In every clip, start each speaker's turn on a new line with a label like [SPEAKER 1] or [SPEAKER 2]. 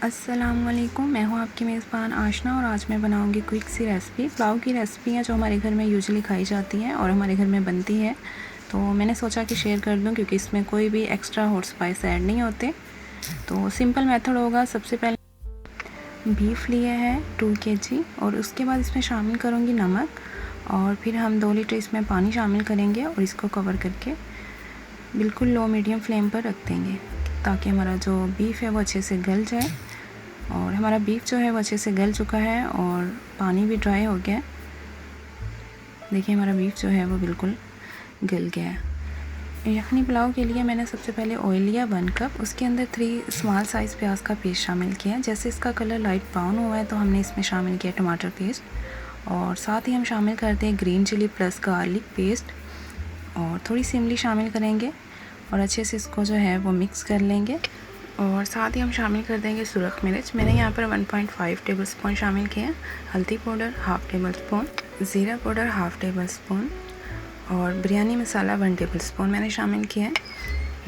[SPEAKER 1] अस्सलामुअलैकुम, मैं हूँ आपकी मेज़बान आशना और आज मैं बनाऊँगी क्विक सी रेसिपी। पुलाव की रेसिपी है जो हमारे घर में यूजुअली खाई जाती है और हमारे घर में बनती है, तो मैंने सोचा कि शेयर कर दूँ क्योंकि इसमें कोई भी एक्स्ट्रा हॉट स्पाइस ऐड नहीं होते। तो सिंपल मेथड होगा। सबसे पहले बीफ लिए है 2 केजी और उसके बाद इसमें शामिल करूँगी नमक और फिर हम 2 लीटर इसमें पानी शामिल करेंगे और इसको कवर करके बिल्कुल लो मीडियम फ्लेम पर रख देंगे ताकि हमारा जो बीफ है वो अच्छे से गल जाए। और हमारा बीफ जो है वो अच्छे से गल चुका है और पानी भी ड्राई हो गया है। देखिए हमारा बीफ जो है वो बिल्कुल गल गया है। यखनी पुलाव के लिए मैंने सबसे पहले ऑयल लिया 1 कप, उसके अंदर 3 स्मॉल साइज़ प्याज का पेस्ट शामिल किया। जैसे इसका कलर लाइट ब्राउन हुआ है तो हमने इसमें शामिल किया टमाटर पेस्ट और साथ ही हम शामिल करते हैं green chilli plus garlic paste और थोड़ी सी इमली शामिल करेंगे और अच्छे से इसको जो है वो मिक्स कर लेंगे। और साथ ही हम शामिल कर देंगे सुरख मिर्च। मैंने यहाँ पर 1.5 टेबल स्पून शामिल किए हैं, हल्दी पाउडर हाफ़ टेबल स्पून, ज़ीरा पाउडर हाफ़ टेबल स्पून और बिरयानी मसाला 1 टेबल स्पून मैंने शामिल किया है।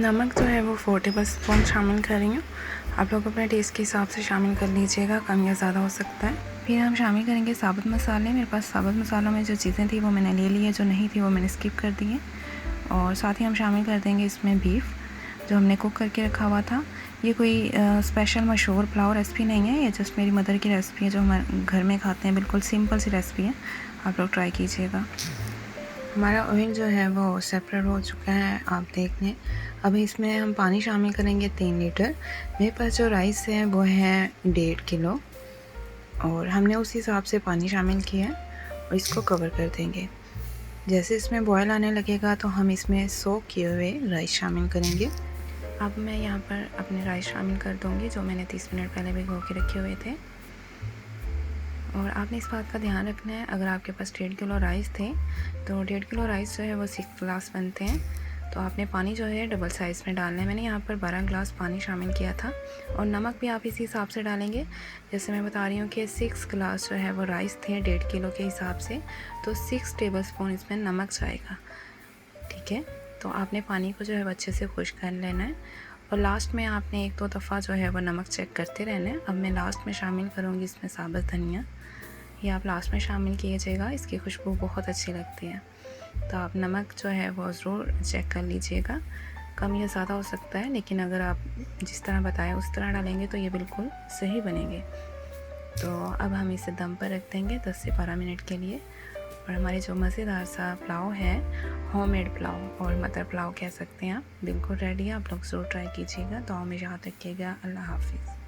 [SPEAKER 1] नमक जो है वो 4 टेबल स्पून शामिल कर रही हूँ। आप लोग अपने टेस्ट के हिसाब से शामिल कर लीजिएगा, कम या ज़्यादा हो सकता है। फिर हम शामिल करेंगे साबुत मसाले। मेरे पास साबुत मसालों में जो चीज़ें थी वो मैंने ले ली है, जो नहीं थी वो मैंने स्किप कर दी है। और साथ ही हम शामिल कर देंगे इसमें बीफ जो हमने कुक करके रखा हुआ था। ये कोई स्पेशल मशहूर पुलाव रेसिपी नहीं है, ये जस्ट मेरी मदर की रेसिपी है जो हमारे घर में खाते हैं। बिल्कुल सिंपल सी रेसिपी है, आप लोग ट्राई कीजिएगा। हमारा ऑयल जो है वो सेपरेट हो चुका है, आप देख लें। अब इसमें हम पानी शामिल करेंगे 3 लीटर। मेरे पास जो राइस है वो है 1.5 किलो और हमने उस हिसाब से पानी शामिल किया और इसको कवर कर देंगे। जैसे इसमें बॉयल आने लगेगा तो हम इसमें सोक किए हुए राइस शामिल करेंगे। अब मैं यहाँ पर अपने राइस शामिल कर दूँगी जो मैंने 30 मिनट पहले भिगो के रखे हुए थे। और आपने इस बात का ध्यान रखना है, अगर आपके पास 1.5 किलो राइस थे तो 1.5 किलो राइस जो है वो 6 गिलास बनते हैं, तो आपने पानी जो है डबल साइज़ में डालना है। मैंने यहाँ पर 12 गिलास पानी शामिल किया था और नमक भी आप इसी हिसाब से डालेंगे। जैसे मैं बता रही हूँ कि 6 गिलास जो है वो राइस थे 1.5 किलो के हिसाब से, तो 6 टेबल स्पून इसमें नमक जाएगा। ठीक है, तो आपने पानी को जो है अच्छे से खुश कर लेना है और लास्ट में आपने 1-2 दफ़ा जो है वो नमक चेक करते रहना है। अब मैं लास्ट में शामिल करूँगी इसमें साबुत धनिया, ये आप लास्ट में शामिल कीजिएगा, इसकी खुशबू बहुत अच्छी लगती है। तो आप नमक जो है वो ज़रूर चेक कर लीजिएगा, कम या ज़्यादा हो सकता है, लेकिन अगर आप जिस तरह बताया उस तरह डालेंगे तो ये बिल्कुल सही बनेंगे। तो अब हम इसे दम पर रख देंगे 10 से 12 मिनट के लिए और हमारे जो मज़ेदार सा पुलाव है, होममेड पुलाव और मटर पुलाव कह सकते हैं आप, बिल्कुल रेडी है। आप लोग ज़रूर ट्राई कीजिएगा। दुआ में याद रखिएगा। अल्लाह हाफ़िज़।